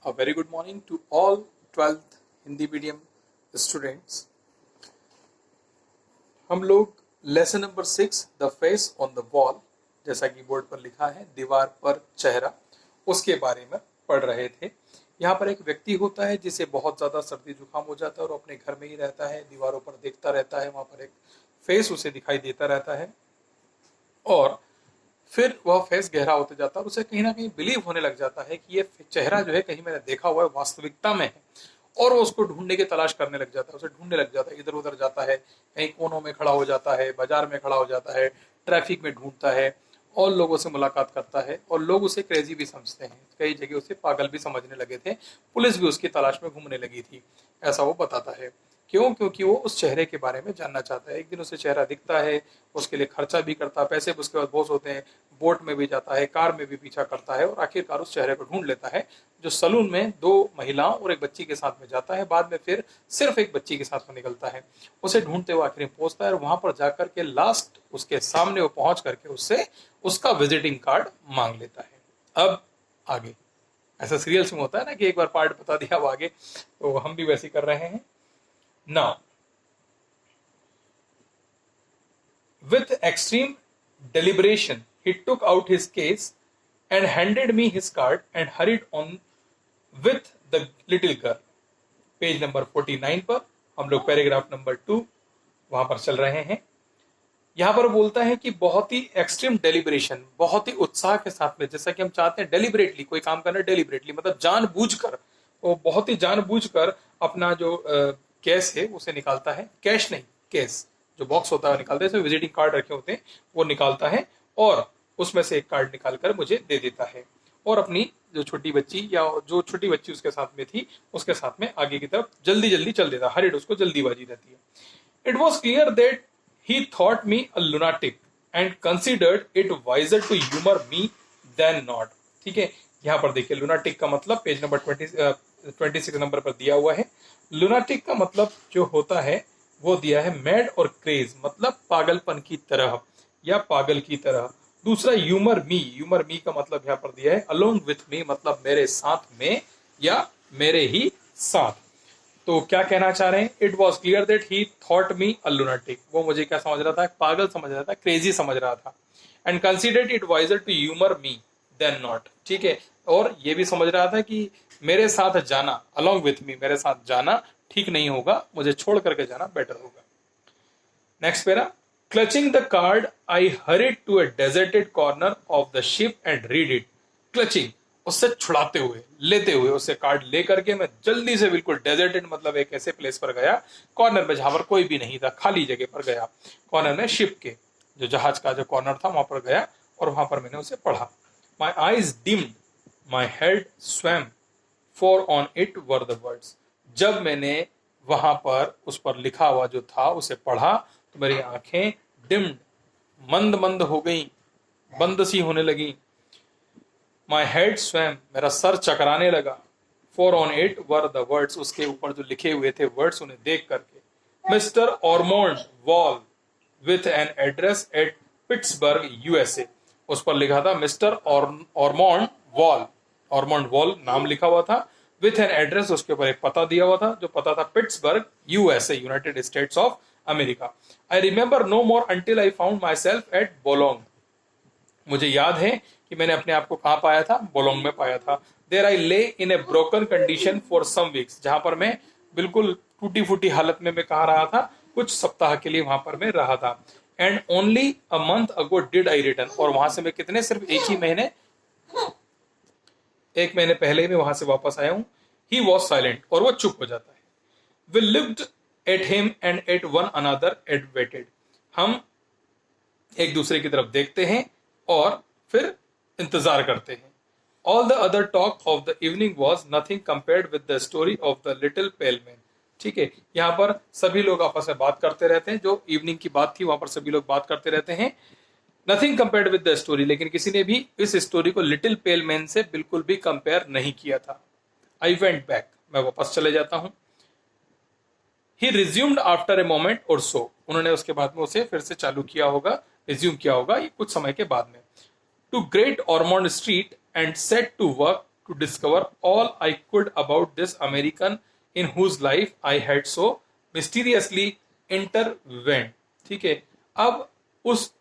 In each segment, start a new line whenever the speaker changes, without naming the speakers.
A very good morning to all 12th Hindi medium students. हम लोग lesson number 6 the face on the wall, जैसा कि board पर लिखा है दीवार पर चेहरा, उसके बारे में पढ़ रहे थे। यहाँ पर एक व्यक्ति होता है जिसे बहुत ज़्यादा सर्दी जुकाम हो जाता है और अपने घर में ही रहता है, दीवारों पर देखता रहता है, वहाँ पर एक फेस उसे दिखाई देता रहता है और फिर वह फेस गहरा होते जाता है और उसे कहीं ना कहीं बिलीव होने लग जाता है कि ये चेहरा जो है कहीं मैंने देखा हुआ है, वास्तविकता में है। और वो उसको ढूंढने की तलाश करने लग जाता है, उसे ढूंढने लग जाता है, इधर उधर जाता है, कहीं कोनों में खड़ा हो जाता है, बाजार में खड़ा हो जाता है, ट्रैफिक में ढूंढता है और लोगों से मुलाकात करता है और लोग उसे क्रेजी भी समझते हैं, कई जगह उसे पागल भी समझने लगे थे, पुलिस भी उसकी तलाश में घूमने लगी थी, ऐसा वो बताता है। क्यों? क्योंकि वो उस चेहरे के बारे में जानना चाहता है। एक दिन उसे चेहरा दिखता है, उसके लिए खर्चा भी करता है, पैसे भी उसके पास बहुत होते हैं, बोट में भी जाता है, कार में भी पीछा करता है और आखिरकार उस चेहरे को ढूंढ लेता है, जो सलून में 2 महिलाओं और एक बच्ची के साथ में जाता है, बाद में फिर सिर्फ एक बच्ची के साथ में निकलता है। उसे ढूंढते हुए आखिर में पहुंचता है और वहां पर जाकर के लास्ट उसके सामने वो पहुंच करके उससे उसका विजिटिंग कार्ड मांग लेता है। अब आगे ऐसा सीरियल्स में होता है ना कि एक बार पार्ट बता दिया, अब आगे, तो हम भी वैसे कर रहे हैं। Now, with extreme deliberation, he took out his case and handed me his card and hurried on with the little girl. Page number 49 पर हम लोग पैराग्राफ नंबर 2 वहां पर चल रहे हैं। यहां पर बोलता है कि बहुत ही एक्सट्रीम डेलिब्रेशन, बहुत ही उत्साह के साथ में, जैसा कि हम चाहते हैं डेलिब्रेटली कोई काम करना, डेलिब्रेटली मतलब जानबूझकर, वो बहुत ही जानबूझकर अपना जो कैश है उसे निकालता है, कैश नहीं केस, जो बॉक्स होता है निकालता है, इसमें विजिटिंग कार्ड रखे होते हैं, वो निकालता है और उसमें से एक कार्ड निकालकर मुझे दे देता है और अपनी जो छोटी बच्ची या जो छोटी बच्ची उसके साथ में थी उसके साथ में आगे की तरफ जल्दी जल्दी चल देता है। हरिड, उसको जल्दीबाजी रहती है। It was clear that he thought me a lunatic and considered it wiser to humour me than not. ठीक है, यहाँ पर देखिए लुनाटिक का मतलब पेज नंबर 26 नंबर पर दिया हुआ है। लुनाटिक का मतलब जो होता है वो दिया है मैड और क्रेज, मतलब पागलपन की तरह या पागल की तरह। दूसरा ह्यूमर मी का मतलब यहाँ पर दिया है अलोंग विथ मी, मतलब मेरे साथ में या मेरे ही साथ। तो क्या कहना चाह रहे हैं? It was clear that he thought me a lunatic, वो मुझे क्या समझ रहा था? पागल समझ रहा था, क्रेजी समझ रहा था। And considered it wiser to humour me than not. ठीक है, और ये भी समझ रहा था कि मेरे साथ जाना, अलोंग विथ मी, मेरे साथ जाना ठीक नहीं होगा, मुझे छोड़ करके जाना बेटर होगा। Next para, clutching the card I hurried to a deserted corner of the ship and read it. Clutching, उससे छुड़ाते हुए, लेते हुए, उससे कार्ड लेकर के मैं जल्दी से, बिल्कुल डेजर्टेड मतलब एक ऐसे प्लेस पर गया, कॉर्नर में जहां पर कोई भी नहीं था, खाली जगह पर गया, कॉर्नर में शिप के जो जहाज का जो कॉर्नर था वहां पर गया और वहां पर मैंने उसे पढ़ा। My eyes deemed, my head swum, for on it were the words. जब मैंने वहां पर उस पर लिखा हुआ जो था उसे पढ़ा तो मेरी आंखें डिम्ड, मंद मंद हो गई, बंद सी होने लगी। माई हेड स्वैम, मेरा सर चकराने लगा। For on it were the words, उसके ऊपर जो लिखे हुए थे वर्ड्स, उन्हें देख करके। Mister Ormond Wall with an address at Pittsburgh USA, उस पर लिखा था mister Ormond Wall, Ormond Wall नाम लिखा हुआ था, विथ एन एड्रेस, उसके ऊपर एक पता दिया हुआ था, जो पता था Pittsburgh USA, United States of America. I remember no more until I found myself at Bologna, मुझे याद है कि मैंने अपने आप को कहां पाया था? बोलोंग में पाया था। There I lay in a broken condition for some weeks, जहां पर मैं बिल्कुल टूटी फूटी हालत में मैं कहा रहा था, कुछ सप्ताह के लिए वहां पर मैं रहा था। And only a month ago did I return, और वहां से मैं कितने, सिर्फ एक महीने पहले ही मैं वहां से वापस आया हूं। ही वॉज साइलेंट, और वो चुप हो जाता है। We lived at him and at one another at waited, हम एक दूसरे की तरफ देखते हैं और फिर इंतजार करते हैं। All the other talk of the evening was nothing compared with the story of the little pale man. ठीक है, यहाँ पर सभी लोग आपस में बात करते रहते हैं, जो इवनिंग की बात थी वहां पर सभी लोग बात करते रहते हैं। Nothing compared with the story, लेकिन किसी ने भी इस स्टोरी को लिटिल पेल मैन से बिल्कुल भी कंपेयर नहीं किया था। आई वेंट बैक, मैं वापस चले जाता हूं। ही रिज्यूम्ड आफ्टर ए मोमेंट और सो, उन्होंने उसके बाद में उसे फिर से चालू किया होगा, रिज्यूम किया होगा ये कुछ समय के बाद में। To Great Ormond Street and set to work to discover all I could about this American in whose life I had so mysteriously intervened. ठीक है, अब उस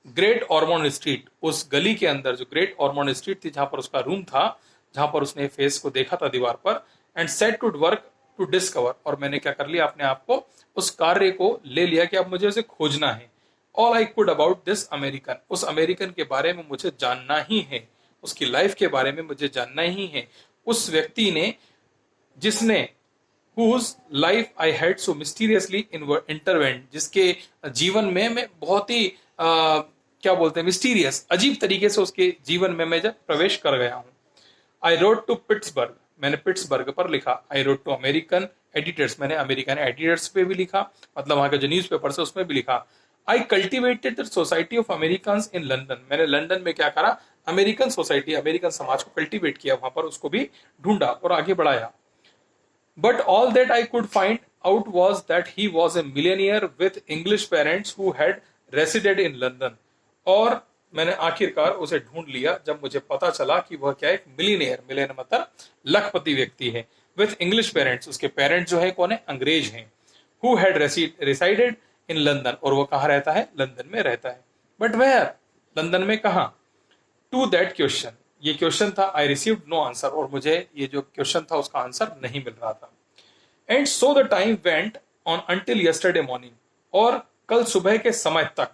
ग्रेट ऑर्मोंड स्ट्रीट, उस गली के अंदर जो ग्रेट ऑर्मोंड स्ट्रीट थी जहां पर उसका रूम था, जहां पर उसने फेस को देखा था दीवार पर, and set to work to discover, और मैंने क्या कर लिया, अपने आप को उस कार्य को ले लिया कि अब मुझे उसे खोजना है। All I could about this American, उस अमेरिकन के बारे में मुझे जानना ही है, उसकी लाइफ के बारे में मुझे जानना ही है, उस व्यक्ति ने जिसने whose life I had so mysteriously intervened, जिसके जीवन में मैं बहुत ही क्या बोलते हैं, मिस्टीरियस, अजीब तरीके से उसके जीवन में मैं जब प्रवेश कर गया हूं। आई रोट टू पिट्सबर्ग, मैंने पिट्सबर्ग पर लिखा। I wrote to American editors, मैंने अमेरिकन एडिटर्स पे भी लिखा, मतलब वहां का जो न्यूज पेपर है उसमें भी लिखा। I cultivated the society of American in London, मैंने लंदन में क्या करा, अमेरिकन सोसाइटी, अमेरिकन समाज को कल्टिवेट किया, वहां पर उसको भी ढूंढा और आगे बढ़ाया। But all that I could find out was that he was a millionaire with English parents who had resided in London. और मैंने आखिरकार उसे ढूंढ लिया जब मुझे पता चला कि वह क्या है, एक मिलीनियर, मिलियन मतलब लखपति व्यक्ति है, विथ इंग्लिश पेरेंट्स, उसके पेरेंट्स जो है कौन है, अंग्रेज हैं, हु हैड रेसिडेड इन लंदन, और वो कहाँ रहता है, लंदन में रहता है। बट वेयर, लंदन में कहाँ, टू दैट क्वेश्चन, ये क्वेश्चन था, आई रिसीव्ड नो आंसर, और मुझे ये जो क्वेश्चन था उसका आंसर नहीं मिल रहा था। And so the time went on until yesterday morning, और कल सुबह के समय तक,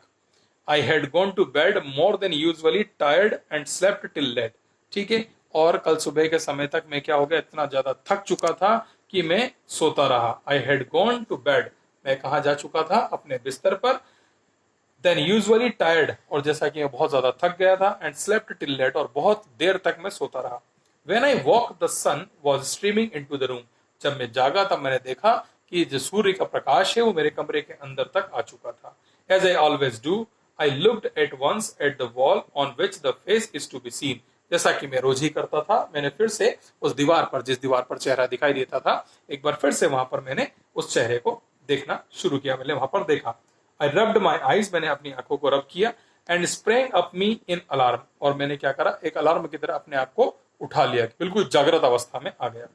I had gone to bed more than usually, tired and slept till late, ठीक है, और कल सुबह के समय तक मैं क्या हो गया, इतना ज्यादा थक चुका था कि मैं सोता रहा। I had gone to bed, मैं कहा जा चुका था, अपने बिस्तर पर, देन यूजुअली टायर्ड, और जैसा कि मैं बहुत ज्यादा थक गया था, एंड स्लेप्ट टिल लेट, और बहुत देर तक मैं सोता रहा। When I woke the sun was streaming into the room, जब मैं जागा तब मैंने देखा कि जो सूर्य का प्रकाश है वो मेरे कमरे के अंदर तक आ चुका था। As I always do, I looked at once at the wall on which the face is to be seen, जैसा कि मैं रोज ही करता था, मैंने फिर से उस दीवार पर, जिस दीवार पर चेहरा दिखाई देता था, एक बार फिर से वहां पर मैंने उस चेहरे को देखना शुरू किया, मैंने वहां पर देखा। आई रब्ड माई आईज, मैंने अपनी आंखों को रब किया, and sprang up me in alarm, और मैंने क्या करा, एक अलार्म की तरह अपने आप को उठा लिया, बिल्कुल जागृत अवस्था में आ गया।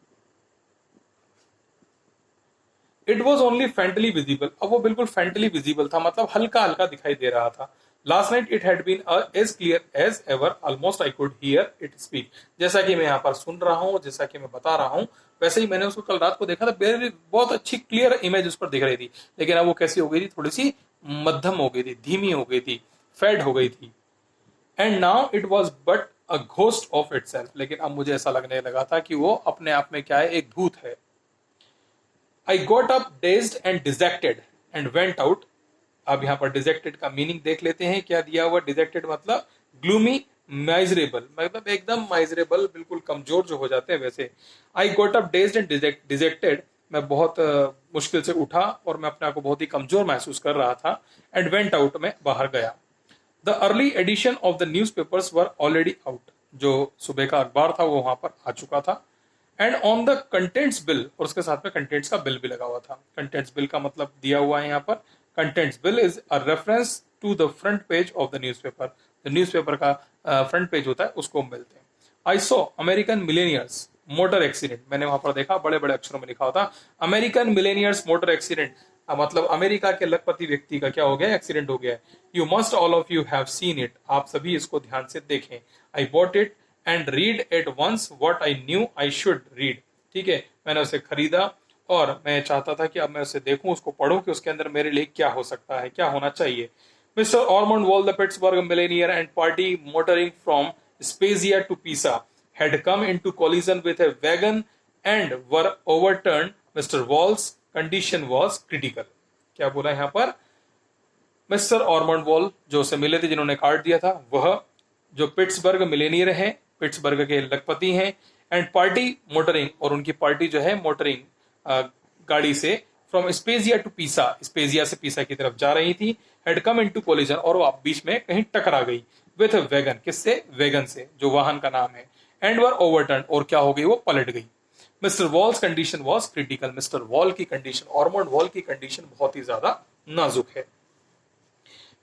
It was only faintly visible, अब वो बिल्कुल फेंटली विजिबल था, मतलब हल्का हल्का दिखाई दे रहा था। Last night it had been as clear as ever, almost I could hear it speak, जैसा कि मैं यहाँ पर सुन रहा हूँ, जैसा कि मैं बता रहा हूँ, वैसे ही मैंने उसको कल रात को देखा था, बहुत अच्छी क्लियर इमेज उस पर दिख रही थी, लेकिन अब वो कैसी हो गई थी, थोड़ी सी मध्यम हो गई थी, धीमी हो गई थी, फेड हो गई थी। And now it was but a ghost of it self, लेकिन अब मुझे ऐसा लगने लगा था कि वो अपने आप में क्या है, एक भूत है। I got up dazed and dejected and went out. अब यहाँ पर डिजेक्टेड का मीनिंग देख लेते हैं, क्या दिया हुआ, डिजेक्टेड मतलब ग्लूमी, माइजरेबल, मतलब एकदम माइजरेबल, बिल्कुल कमजोर जो हो जाते हैं वैसे। I got up dazed and dejected, मैं बहुत मुश्किल से उठा और मैं अपने आप को बहुत ही कमजोर महसूस कर रहा था। एंड वेंट आउट, मैं बाहर गया। The early edition of the newspapers were already out, जो सुबह का अखबार था वो वहां पर आ चुका था। And on the contents bill, और उसके साथ में कंटेंट्स का बिल भी लगा हुआ था। कंटेंट्स बिल का मतलब दिया हुआ है यहाँ पर, contents bill is a reference to the front page of the newspaper, जो न्यूज़पेपर का फ्रंट पेज होता है उसको मिलते हैं। I saw American millionaires motor accident, मैंने वहां पर देखा, बड़े बड़े अक्षरों में लिखा होता अमेरिकन मिलेनियर्स मोटर एक्सीडेंट, मतलब अमेरिका के लखपति व्यक्ति का क्या हो गया, एक्सीडेंट हो गया है। You must all of you have seen it, आप सभी इसको ध्यान से देखें। I bought it and read at once what I knew I should read, ठीक है, मैंने उसे खरीदा और मैं चाहता था कि अब मैं उसे देखूं, उसको पढूं कि उसके अंदर मेरे लिए क्या हो सकता है, क्या होना चाहिए। Mister Ormond Wall the Pittsburgh millionaire and party motoring from Spezia to Pisa had come into collision with a wagon and were overturned. Mr. Wall's condition was critical. क्या बोला यहाँ पर, मिस्टर ऑर्मंड वॉल जो उसे मिले थे, जिन्होंने card दिया था, वह जो पिट्सबर्ग मिलेनियर है, पिट्सबर्ग के लखपति हैं, एंड पार्टी मोटरिंग, और उनकी पार्टी जो है मोटरिंग गाड़ी से, फ्रॉम स्पेजिया टू पीसा, स्पेजिया से पीसा की तरफ जा रही थी, हैड कम इनटू कोलिजन, और वो बीच में कहीं टकरा गई, विथ वैगन, किससे, वैगन से, जो वाहन का नाम है, एंड वर ओवरटर्न, और क्या हो गई, वो पलट गई। Mister Wall's condition was critical, mister Wall की कंडीशन, ऑर्मंड वॉल की कंडीशन बहुत ही ज्यादा नाजुक है।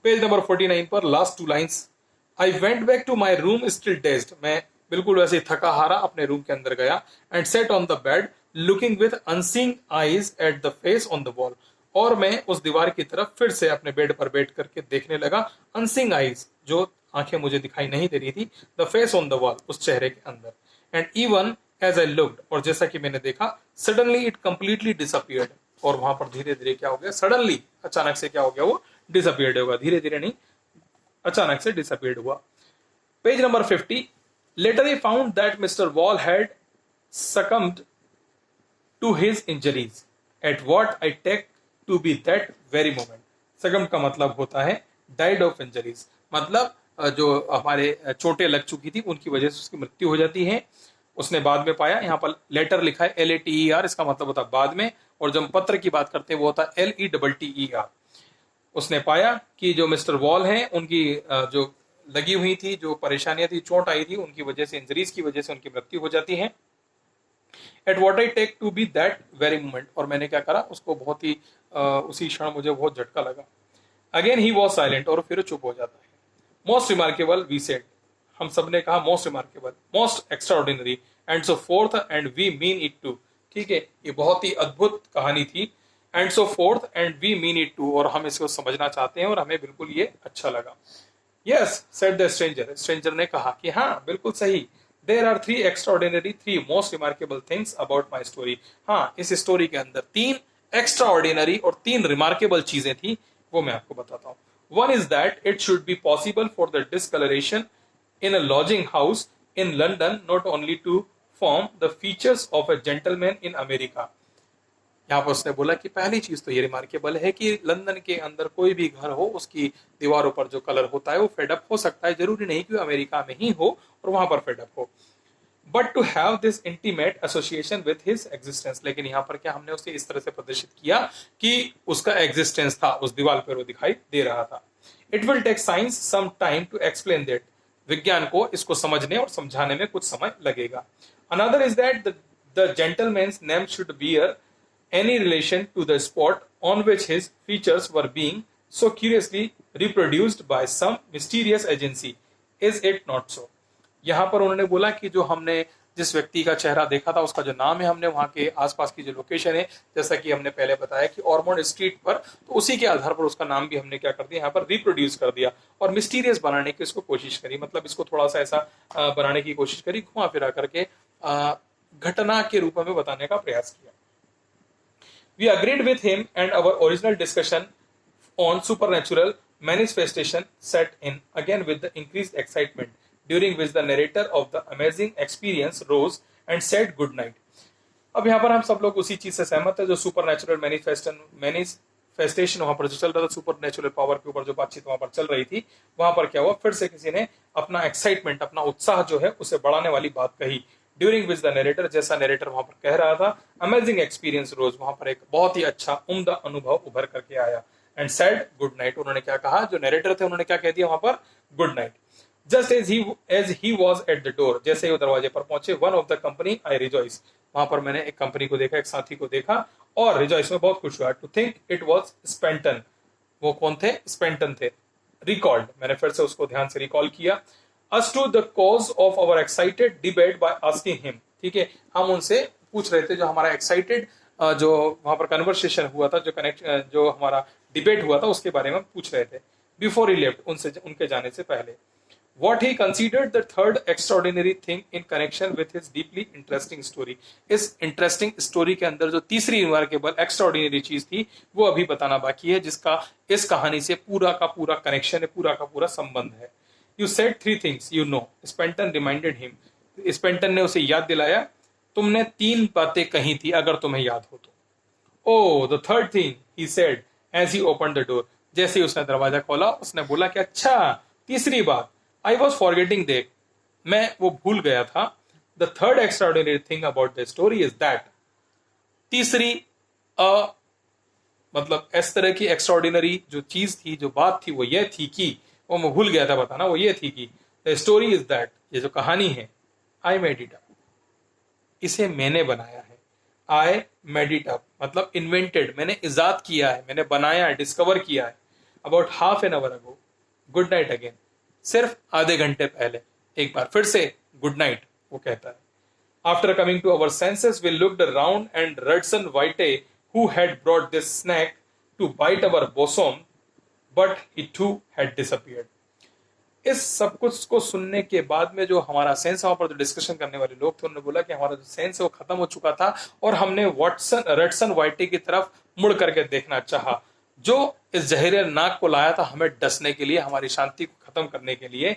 पेज नंबर 49 पर last two lines, I went back to my room still dazed, मैं बिल्कुल वैसे ही थका हारा अपने रूम के अंदर गया and set on the bed looking with unseeing eyes at the face on the wall. और मैं उस दीवार की तरफ फिर से अपने बेड पर बैठ करके देखने लगा। अनसीइंग आईज, जो आंखें मुझे दिखाई नहीं दे रही थी, the face on the wall, उस चेहरे के अंदर। And even as I looked, और जैसा कि मैंने देखा, सडनली इट कंप्लीटली डिसअपियर्ड, और वहां पर धीरे धीरे क्या हो गया, सडनली, अचानक से क्या हो गया, वो डिसअपियर्ड होगा, धीरे धीरे नहीं, अचानक से डिसअपियर्ड हुआ। Page number 50। Later he found that Mr. Wall had succumbed to his injuries at what I take to be that very moment. Succumb का मतलब होता है died of injuries, मतलब जो हमारे चोटें लग चुकी थी उनकी वजह से उसकी मृत्यु हो जाती है। उसने बाद में पाया, यहाँ पर लेटर लिखा है LATER, इसका मतलब होता है बाद में, और जब पत्र की बात करते हैं वो होता है LETTER। उसने पाया कि जो मिस्टर वॉल हैं उनकी जो लगी हुई थी, जो परेशानियां थी, चोट आई थी, उनकी वजह से, इंजरीज की वजह से उनकी मृत्यु हो जाती है। At what I take to be that very moment, और मैंने क्या करा, उसको बहुत ही उसी क्षण मुझे बहुत झटका लगा। अगेन ही वॉज साइलेंट, और फिर चुप हो जाता है। मोस्ट रिमार्केबल वी सेड, हम सब ने कहा most remarkable, most extraordinary and so forth and we mean it too. ठीक है, ये बहुत ही अद्भुत कहानी थी। And so forth and we mean it too, और हम इसको समझना चाहते हैं और हमें बिल्कुल ये अच्छा लगा। Yes, said the stranger. Stranger ने कहा कि हाँ, बिल्कुल सही। There are three extraordinary, three most remarkable things about my story. हाँ, इस स्टोरी के अंदर 3 extraordinary और 3 remarkable चीजें थी, वो मैं आपको बताता हूँ। One is that it should be possible for the discoloration in a lodging house in London not only to form the features of a gentleman in America. यहाँ पर उसने बोला कि पहली चीज तो ये रिमार्केबल है कि लंदन के अंदर कोई भी घर हो, उसकी दीवारों पर जो कलर होता है वो फेडअप हो सकता है, जरूरी नहीं कि वो अमेरिका में ही हो और वहां पर फेडअप हो। But to have this intimate association with his existence, लेकिन यहाँ पर क्या हमने उसे इस तरह से प्रदर्शित किया कि उसका एग्जिस्टेंस था, उस दीवार पर वो दिखाई दे रहा था। It will take science some time to explain that, विज्ञान को इसको समझने और समझाने में कुछ समय लगेगा। Another is that the gentleman's name should bear any relation to the spot on which his features were being so curiously reproduced by some mysterious agency. Is it not so? यहाँ पर उन्होंने बोला कि जो हमने जिस व्यक्ति का चेहरा देखा था, उसका जो नाम है, हमने वहाँ के आसपास की जो लोकेशन है, जैसा कि हमने पहले बताया कि ऑर्मोंड स्ट्रीट पर, तो उसी के आधार पर उसका नाम भी हमने क्या कर दिया, यहाँ पर रिप्रोड्यूस कर दिया और मिस्टीरियस बनाने की इसको कोशिश करी, मतलब इसको थोड़ा सा ऐसा बनाने की कोशिश करी, घुमा फिरा करके घटना के रूप में बताने का प्रयास किया। We agreed with him and our original discussion on supernatural manifestation set in again with the increased excitement, during which the narrator of the amazing experience rose and said good night. अब यहाँ पर हम सब लोग उसी चीज से सहमत है, जो सुपरनेचुरल मैनिफेस्टेशन वहां पर जो चल रहा था, सुपर नेचुरल पावर के ऊपर जो बातचीत वहां पर चल रही थी, वहां पर क्या हुआ, फिर से किसी ने अपना एक्साइटमेंट, अपना उत्साह जो है उसे बढ़ाने वाली बात कही। ड्यूरिंग विच द नरेटर, जैसा नरेटर वहां पर कह रहा था, अमेजिंग एक्सपीरियंस रोज, वहां पर एक बहुत ही अच्छा उम्दा अनुभव उभर करके आया। एंड सेड गुड नाइट, उन्होंने क्या कहा, जो नरेटर थे उन्होंने क्या कह दिया वहां पर, good night. Just as he was at the door, जैसे ही वो दरवाजे पर पहुंचे, one of the company I rejoice, वहां पर मैंने एक कंपनी को देखा, एक साथी को देखा और रिजॉइस में बहुत खुश हुआ। टू थिंक इट वॉज स्पेंटन, वो कौन थे, स्पेंटन थे। रिकॉल्ड, मैंने फिर से उसको ध्यान से रिकॉल किया। As to the cause of our excited debate by asking him, ठीक है, हम उनसे पूछ रहे थे, जो हमारा एक्साइटेड जो वहां पर कन्वर्सेशन हुआ था, जो हमारा डिबेट हुआ था, उसके बारे में पूछ रहे थे। बिफोर ही लेफ्ट, उनसे, उनके जाने से पहले। What he considered the third extraordinary thing in connection with his deeply interesting story, इस इंटरेस्टिंग स्टोरी के अंदर जो तीसरी रिमार्केबल एक्स्ट्राऑर्डिनरी चीज थी, वो अभी बताना बाकी है, जिसका इस कहानी से पूरा का पूरा कनेक्शन है, पूरा का पूरा संबंध है। You said 3 things, you know. Spenton reminded him. Spenton ने उसे याद दिलाया, तुमने 3 बातें कही थी, अगर तुम्हें याद हो तो। Oh, the third thing, he said as he opened the door. जैसे ही उसने दरवाजा खोला, उसने बोला कि अच्छा, तीसरी बात, I was forgetting that, मैं वो भूल गया था। The third extraordinary thing about the story is that, तीसरी मतलब इस तरह की एक्स्ट्राऑर्डिनरी जो चीज थी, जो बात थी, वो ये थी कि, वो मैं भूल गया था बताना, वो ये थी कि द स्टोरी इज दैट, ये जो कहानी है, आई मेड इट अप, इसे मैंने बनाया है। आई मेड इट अप मतलब इन्वेंटेड, मैंने इजाद किया है, मैंने बनाया है, डिस्कवर किया है। About half an hour ago, good night again, सिर्फ आधे घंटे पहले। एक बार फिर से गुड नाइट, वो कहता है। After coming to our senses, we looked around, and Rudson White, who had brought this snack to bite our bosom, but he too had disappeared. इस सब कुछ को सुनने के बाद में जो हमारा सेंस, वहां पर जो डिस्कशन करने वाले लोग थे, उन्होंने बोला कि हमारा जो सेंस है वो खत्म हो चुका था और हमने रडसन वाइटे की तरफ मुड़ करके देखना चाहा, जो इस जहरीले नाग को लाया था हमें डसने के लिए, हमारी शांति को खत्म करने के लिए।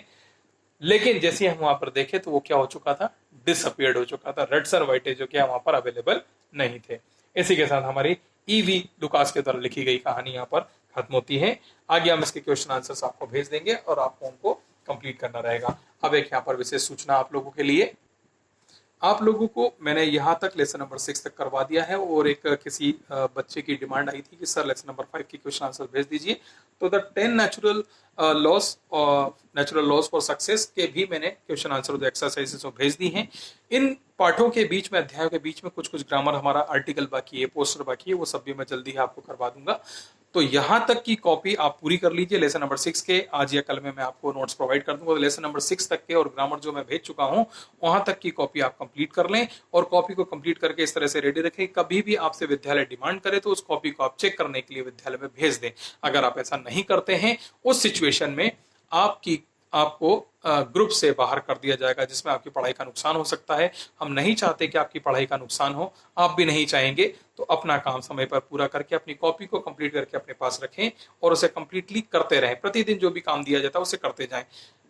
लेकिन जैसे हम वहां पर देखे तो वो क्या हो चुका था, डिसअपियर्ड हो चुका था। रडसन वाइटे जो कि वहां पर अवेलेबल नहीं थे। इसी के साथ हमारी ईवी लुकास के द्वारा लिखी गई कहानी यहाँ पर खत्म होती है। आगे हम इसके क्वेश्चन आंसर्स आपको भेज देंगे और आपको उनको कंप्लीट करना रहेगा। अब एक यहाँ पर विशेष सूचना आप लोगों के लिए, आप लोगों को मैंने यहाँ तक लेसन नंबर 6 तक करवा दिया है और एक किसी बच्चे की डिमांड आई थी कि सर लेसन नंबर 5 की क्वेश्चन आंसर भेज दीजिए, तो the 10 natural loss for success के भी मैंने क्वेश्चन आंसर एक्सरसाइजेस भेज दी हैं। इन पाठों के बीच में, अध्यायों के बीच में कुछ ग्रामर हमारा आर्टिकल बाकी है, पोस्टर बाकी है, वो सब भी मैं जल्दी ही आपको करवा दूंगा। तो यहां तक की कॉपी आप पूरी कर लीजिए लेसन नंबर 6 के। आज या कल में मैं आपको नोट्स प्रोवाइड कर दूंगा। तो लेसन नंबर 6 तक के और ग्रामर जो मैं भेज चुका हूं वहां तक की कॉपी आप कंप्लीट कर लें और कॉपी को कंप्लीट करके इस तरह से रेडी रखें। कभी भी आपसे विद्यालय डिमांड करे तो उस कॉपी को आप चेक करने के लिए विद्यालय में भेज दें। अगर आप ऐसा नहीं करते हैं, उस सिचुएशन में आपको ग्रुप से बाहर कर दिया जाएगा, जिसमें आपकी पढ़ाई का नुकसान हो सकता है। हम नहीं चाहते कि आपकी पढ़ाई का नुकसान हो, आप भी नहीं चाहेंगे। तो अपना काम समय पर पूरा करके अपनी कॉपी को कंप्लीट करके अपने पास रखें और उसे कंप्लीटली करते रहें। प्रतिदिन जो भी काम दिया जाता है उसे करते जाएं।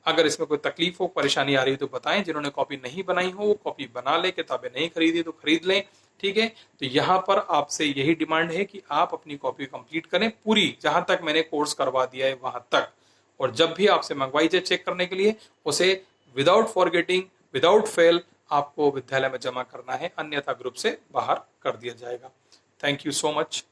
अगर इसमें कोई तकलीफ हो, परेशानी आ रही हो तो बताएं। जिन्होंने कॉपी नहीं बनाई हो वो कॉपी बना ले, किताबें नहीं खरीदी तो खरीद लें, ठीक है। तो यहाँ पर आपसे यही डिमांड है कि आप अपनी कॉपी कंप्लीट करें पूरी, जहां तक मैंने कोर्स करवा दिया है वहां तक। और जब भी आपसे मंगवाई जाए चेक करने के लिए, उसे विदाउट फॉरगेटिंग, विदाउट फेल आपको विद्यालय में जमा करना है, अन्यथा ग्रुप से बाहर कर दिया जाएगा। Thank you so much.